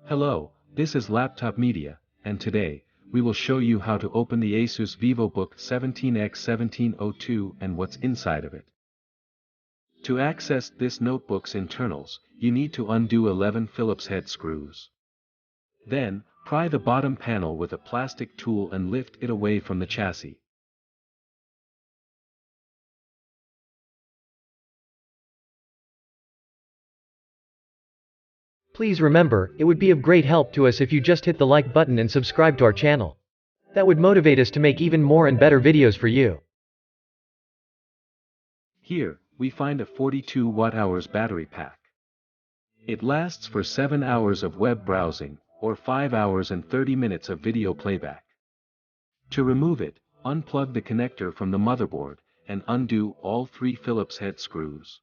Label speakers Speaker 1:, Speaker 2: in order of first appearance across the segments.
Speaker 1: Hello, this is Laptop Media, and today, we will show you how to open the ASUS Vivobook X1702 and what's inside of it. To access this notebook's internals, you need to undo 11 Phillips head screws. Then, pry the bottom panel with a plastic tool and lift it away from the chassis.
Speaker 2: Please remember, it would be of great help to us if you just hit the like button and subscribe to our channel. That would motivate us to make even more and better videos for you.
Speaker 1: Here, we find a 42 watt-hours battery pack. It lasts for 7 hours of web browsing, or 5 hours and 30 minutes of video playback. To remove it, unplug the connector from the motherboard, and undo all 3 Phillips head screws.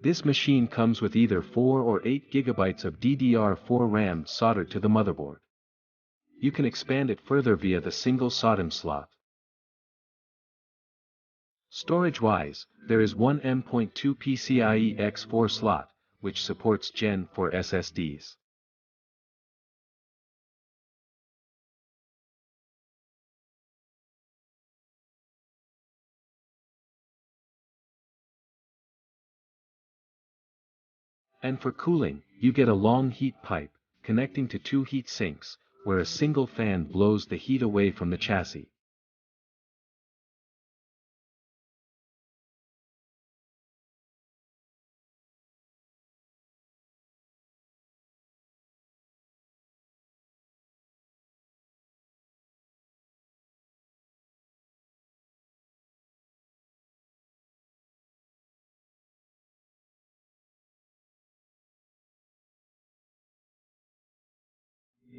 Speaker 1: This machine comes with either 4 or 8 GB of DDR4 RAM soldered to the motherboard. You can expand it further via the single SODIMM slot. Storage-wise, there is one M.2 PCIe X4 slot, which supports Gen 4 SSDs. And for cooling, you get a long heat pipe, connecting to 2 heat sinks, where a single fan blows the heat away from the chassis.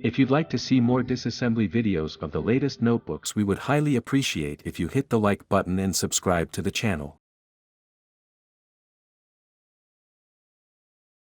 Speaker 1: If you'd like to see more disassembly videos of the latest notebooks, we would highly appreciate if you hit the like button and subscribe to the channel.